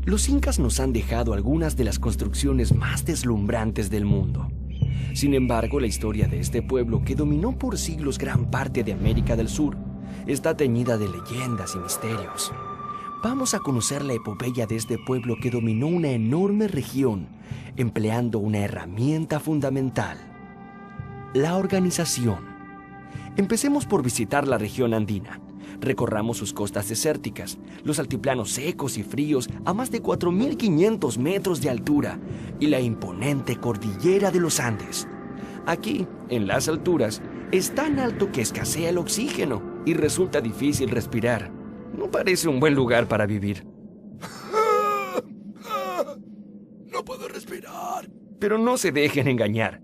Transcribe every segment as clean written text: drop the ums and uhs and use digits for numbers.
Los incas nos han dejado algunas de las construcciones más deslumbrantes del mundo. Sin embargo, la historia de este pueblo, que dominó por siglos gran parte de América del Sur, está teñida de leyendas y misterios. Vamos a conocer la epopeya de este pueblo que dominó una enorme región, empleando una herramienta fundamental: la organización. Empecemos por visitar la región andina. Recorramos sus costas desérticas, los altiplanos secos y fríos a más de 4.500 metros de altura y la imponente cordillera de los Andes. Aquí, en las alturas, es tan alto que escasea el oxígeno y resulta difícil respirar. No parece un buen lugar para vivir. No puedo respirar. Pero no se dejen engañar.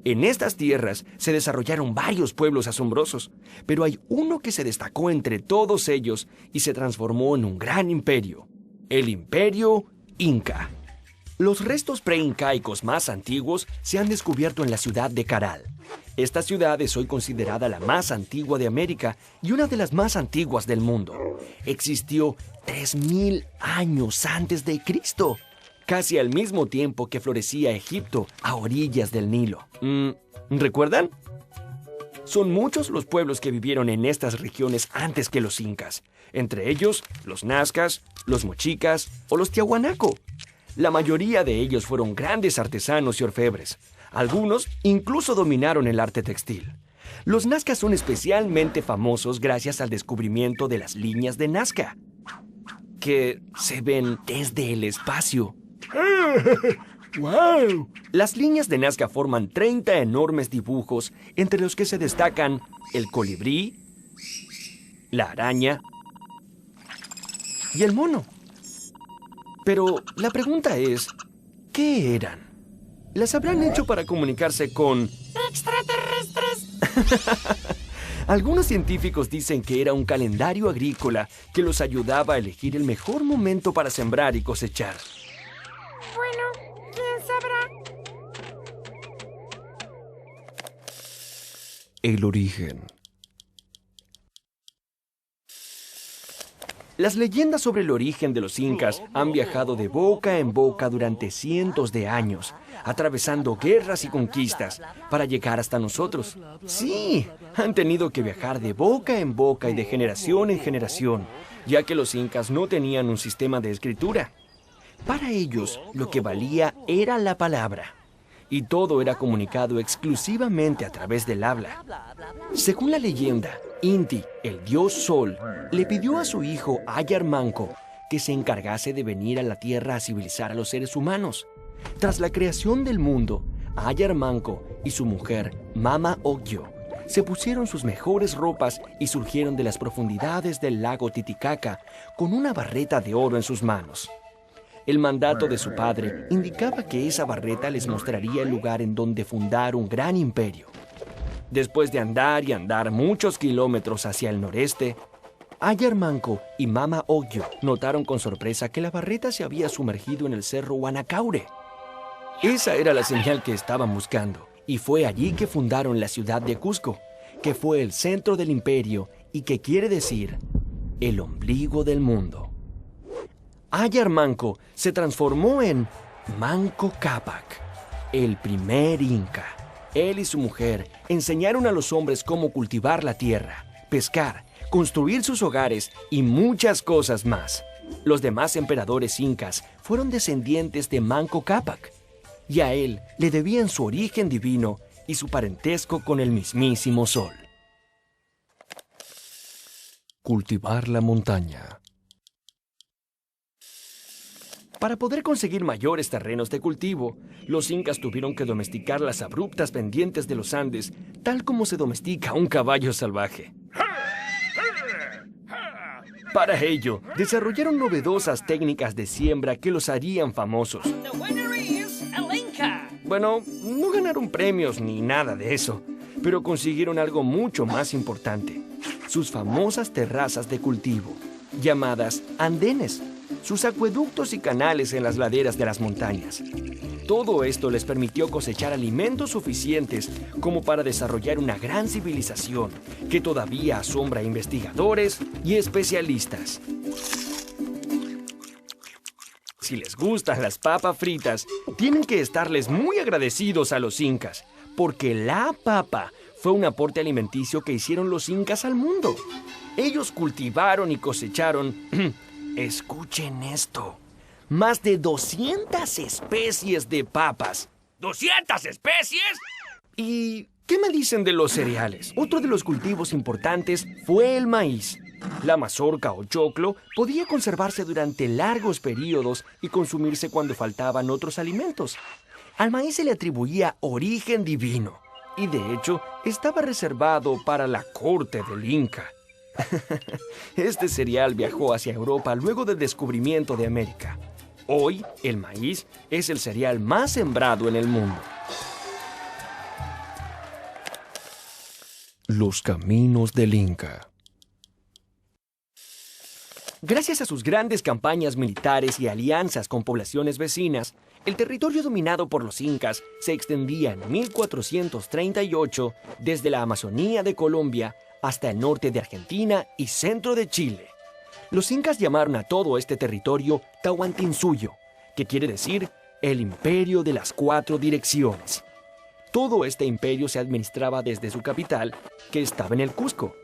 En estas tierras se desarrollaron varios pueblos asombrosos, pero hay uno que se destacó entre todos ellos y se transformó en un gran imperio: el Imperio Inca. Los restos preincaicos más antiguos se han descubierto en la ciudad de Caral. Esta ciudad es hoy considerada la más antigua de América y una de las más antiguas del mundo. Existió 3.000 años antes de Cristo, casi al mismo tiempo que florecía Egipto a orillas del Nilo. ¿Recuerdan? Son muchos los pueblos que vivieron en estas regiones antes que los incas, entre ellos los nazcas, los mochicas o los tiahuanaco. La mayoría de ellos fueron grandes artesanos y orfebres. Algunos incluso dominaron el arte textil. Los nazcas son especialmente famosos gracias al descubrimiento de las líneas de Nazca, que se ven desde el espacio. ¡Wow! Las líneas de Nazca forman 30 enormes dibujos, entre los que se destacan el colibrí, la araña y el mono. Pero la pregunta es, ¿qué eran? ¿Las habrán hecho para comunicarse con extraterrestres? Algunos científicos dicen que era un calendario agrícola que los ayudaba a elegir el mejor momento para sembrar y cosechar. Bueno, ¿quién sabrá? El origen. Las leyendas sobre el origen de los incas han viajado de boca en boca durante cientos de años, atravesando guerras y conquistas para llegar hasta nosotros. Sí, han tenido que viajar de boca en boca y de generación en generación, ya que los incas no tenían un sistema de escritura. Para ellos, lo que valía era la palabra, y todo era comunicado exclusivamente a través del habla. Según la leyenda, Inti, el dios Sol, le pidió a su hijo Ayar Manco que se encargase de venir a la Tierra a civilizar a los seres humanos. Tras la creación del mundo, Ayar Manco y su mujer, Mama Ocllo, se pusieron sus mejores ropas y surgieron de las profundidades del lago Titicaca con una barreta de oro en sus manos. El mandato de su padre indicaba que esa barreta les mostraría el lugar en donde fundar un gran imperio. Después de andar y andar muchos kilómetros hacia el noreste, Ayar Manco y Mama Ocllo notaron con sorpresa que la barreta se había sumergido en el cerro Huanacaure. Esa era la señal que estaban buscando, y fue allí que fundaron la ciudad de Cusco, que fue el centro del imperio y que quiere decir el ombligo del mundo. Ayar Manco se transformó en Manco Cápac, el primer inca. Él y su mujer enseñaron a los hombres cómo cultivar la tierra, pescar, construir sus hogares y muchas cosas más. Los demás emperadores incas fueron descendientes de Manco Cápac, y a él le debían su origen divino y su parentesco con el mismísimo Sol. Cultivar la montaña. Para poder conseguir mayores terrenos de cultivo, los incas tuvieron que domesticar las abruptas pendientes de los Andes, tal como se domestica un caballo salvaje. Para ello, desarrollaron novedosas técnicas de siembra que los harían famosos. Bueno, no ganaron premios ni nada de eso, pero consiguieron algo mucho más importante: sus famosas terrazas de cultivo, llamadas andenes, sus acueductos y canales en las laderas de las montañas. Todo esto les permitió cosechar alimentos suficientes como para desarrollar una gran civilización que todavía asombra a investigadores y especialistas. Si les gustan las papas fritas, tienen que estarles muy agradecidos a los incas, porque la papa fue un aporte alimenticio que hicieron los incas al mundo. Ellos cultivaron y cosecharon, escuchen esto, más de 200 especies de papas. ¿200 especies? ¿Y qué me dicen de los cereales? Otro de los cultivos importantes fue el maíz. La mazorca o choclo podía conservarse durante largos periodos y consumirse cuando faltaban otros alimentos. Al maíz se le atribuía origen divino y de hecho estaba reservado para la corte del Inca. Este cereal viajó hacia Europa luego del descubrimiento de América. Hoy, el maíz es el cereal más sembrado en el mundo. Los caminos del Inca. Gracias a sus grandes campañas militares y alianzas con poblaciones vecinas, el territorio dominado por los incas se extendía en 1438 desde la Amazonía de Colombia hasta el norte de Argentina y centro de Chile. Los incas llamaron a todo este territorio Tahuantinsuyo, que quiere decir el imperio de las 4 direcciones. Todo este imperio se administraba desde su capital, que estaba en el Cusco.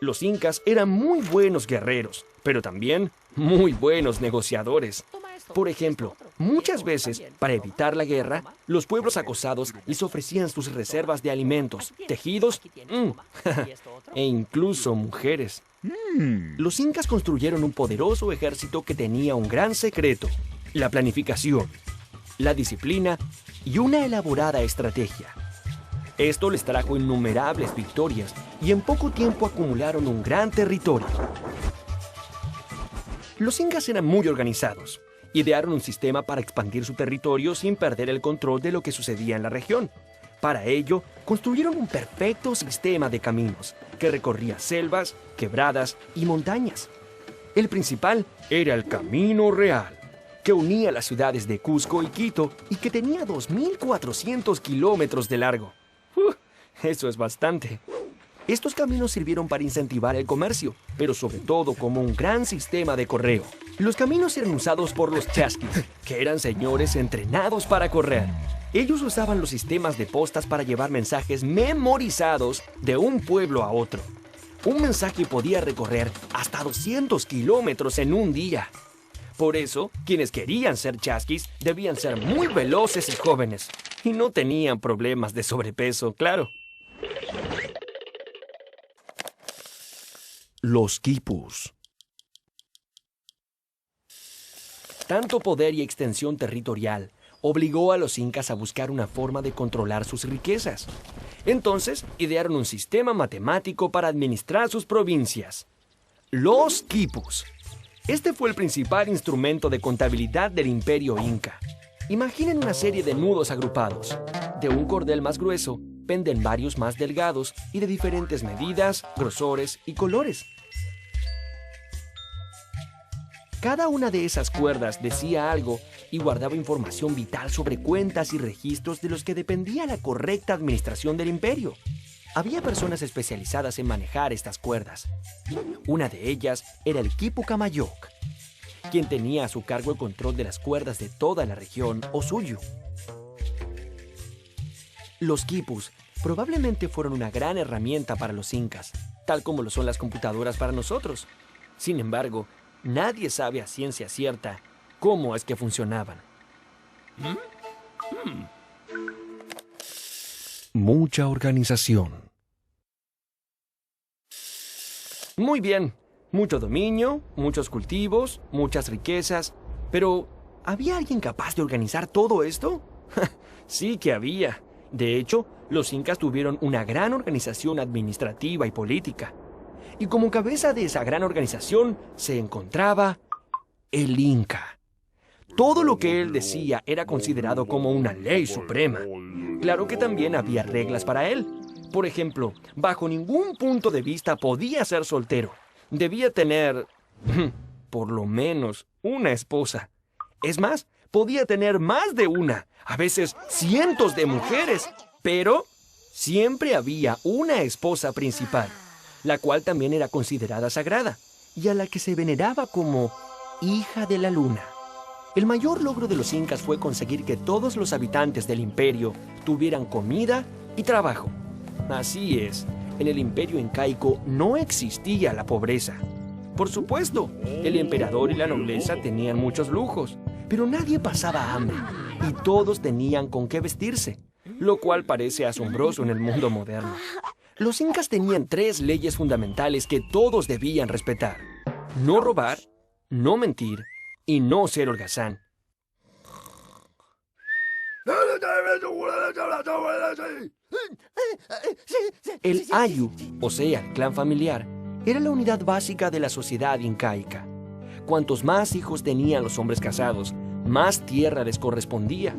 Los incas eran muy buenos guerreros, pero también muy buenos negociadores. Por ejemplo, muchas veces, para evitar la guerra, los pueblos acosados les ofrecían sus reservas de alimentos, tejidos e incluso mujeres. Los incas construyeron un poderoso ejército que tenía un gran secreto: la planificación, la disciplina y una elaborada estrategia. Esto les trajo innumerables victorias y en poco tiempo acumularon un gran territorio. Los incas eran muy organizados. Idearon un sistema para expandir su territorio sin perder el control de lo que sucedía en la región. Para ello, construyeron un perfecto sistema de caminos que recorría selvas, quebradas y montañas. El principal era el Camino Real, que unía las ciudades de Cusco y Quito y que tenía 2.400 kilómetros de largo. Eso es bastante. Estos caminos sirvieron para incentivar el comercio, pero sobre todo como un gran sistema de correo. Los caminos eran usados por los chasquis, que eran señores entrenados para correr. Ellos usaban los sistemas de postas para llevar mensajes memorizados de un pueblo a otro. Un mensaje podía recorrer hasta 200 kilómetros en un día. Por eso, quienes querían ser chasquis debían ser muy veloces y jóvenes. Y no tenían problemas de sobrepeso, claro. Los quipus. Tanto poder y extensión territorial obligó a los incas a buscar una forma de controlar sus riquezas. Entonces, idearon un sistema matemático para administrar sus provincias: los quipus. Este fue el principal instrumento de contabilidad del imperio inca. Imaginen una serie de nudos agrupados. De un cordel más grueso penden varios más delgados y de diferentes medidas, grosores y colores. Cada una de esas cuerdas decía algo y guardaba información vital sobre cuentas y registros de los que dependía la correcta administración del imperio. Había personas especializadas en manejar estas cuerdas. Una de ellas era el quipu Camayoc, quien tenía a su cargo el control de las cuerdas de toda la región o suyo. Los quipus probablemente fueron una gran herramienta para los incas, tal como lo son las computadoras para nosotros. Sin embargo, nadie sabe a ciencia cierta cómo es que funcionaban. Mucha organización. Muy bien, mucho dominio, muchos cultivos, muchas riquezas. Pero, ¿había alguien capaz de organizar todo esto? Sí que había. De hecho, los incas tuvieron una gran organización administrativa y política. Y como cabeza de esa gran organización se encontraba el Inca. Todo lo que él decía era considerado como una ley suprema. Claro que también había reglas para él. Por ejemplo, bajo ningún punto de vista podía ser soltero. Debía tener, por lo menos, una esposa. Es más, podía tener más de una, a veces cientos de mujeres. Pero siempre había una esposa principal, la cual también era considerada sagrada y a la que se veneraba como hija de la luna. El mayor logro de los incas fue conseguir que todos los habitantes del imperio tuvieran comida y trabajo. Así es, en el imperio incaico no existía la pobreza. Por supuesto, el emperador y la nobleza tenían muchos lujos, pero nadie pasaba hambre y todos tenían con qué vestirse, lo cual parece asombroso en el mundo moderno. Los incas tenían 3 leyes fundamentales que todos debían respetar: no robar, no mentir y no ser holgazán. El ayu, o sea, el clan familiar, era la unidad básica de la sociedad incaica. Cuantos más hijos tenían los hombres casados, más tierra les correspondía,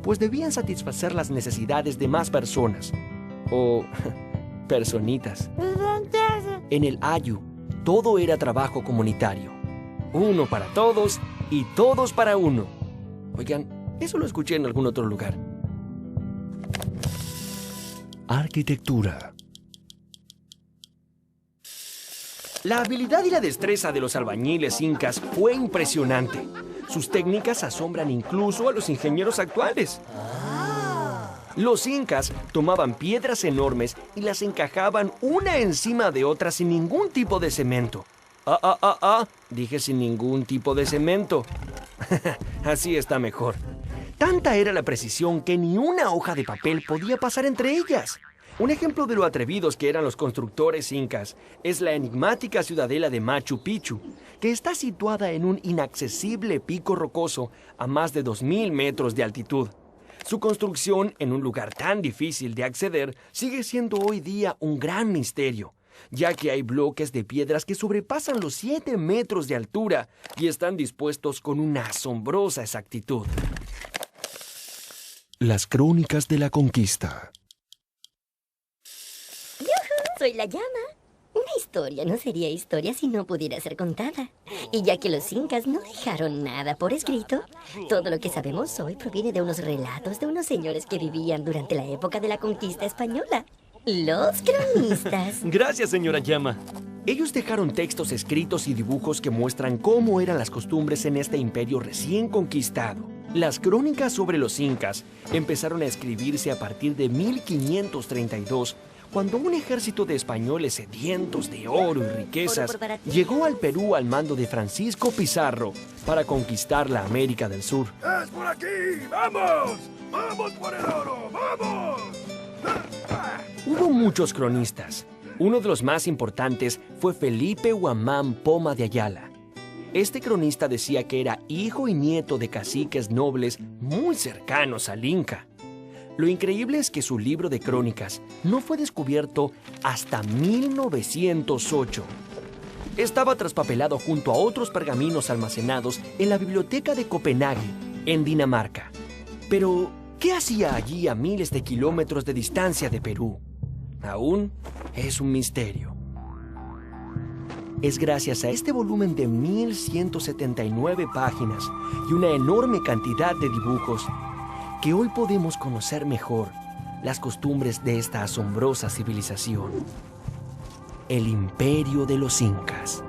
pues debían satisfacer las necesidades de más personas, o personitas. En el ayu, todo era trabajo comunitario. Uno para todos y todos para uno. Oigan, eso lo escuché en algún otro lugar. Arquitectura. La habilidad y la destreza de los albañiles incas fue impresionante. Sus técnicas asombran incluso a los ingenieros actuales. Los incas tomaban piedras enormes y las encajaban una encima de otra sin ningún tipo de cemento. Dije sin ningún tipo de cemento. Así está mejor. Tanta era la precisión que ni una hoja de papel podía pasar entre ellas. Un ejemplo de lo atrevidos que eran los constructores incas es la enigmática ciudadela de Machu Picchu, que está situada en un inaccesible pico rocoso a más de 2000 metros de altitud. Su construcción en un lugar tan difícil de acceder sigue siendo hoy día un gran misterio, ya que hay bloques de piedras que sobrepasan los 7 metros de altura y están dispuestos con una asombrosa exactitud. Las crónicas de la conquista. Soy la llama. Una historia no sería historia si no pudiera ser contada. Y ya que los incas no dejaron nada por escrito, todo lo que sabemos hoy proviene de unos relatos de unos señores que vivían durante la época de la conquista española. Los cronistas. Gracias, señora Llama. Ellos dejaron textos escritos y dibujos que muestran cómo eran las costumbres en este imperio recién conquistado. Las crónicas sobre los incas empezaron a escribirse a partir de 1532, cuando un ejército de españoles sedientos de oro y riquezas llegó al Perú al mando de Francisco Pizarro para conquistar la América del Sur. ¡Es por aquí! ¡Vamos! ¡Vamos por el oro! ¡Vamos! Hubo muchos cronistas. Uno de los más importantes fue Felipe Huamán Poma de Ayala. Este cronista decía que era hijo y nieto de caciques nobles muy cercanos al Inca. Lo increíble es que su libro de crónicas no fue descubierto hasta 1908. Estaba traspapelado junto a otros pergaminos almacenados en la biblioteca de Copenhague, en Dinamarca. Pero, ¿qué hacía allí a miles de kilómetros de distancia de Perú? Aún es un misterio. Es gracias a este volumen de 1179 páginas y una enorme cantidad de dibujos que hoy podemos conocer mejor las costumbres de esta asombrosa civilización, el Imperio de los Incas.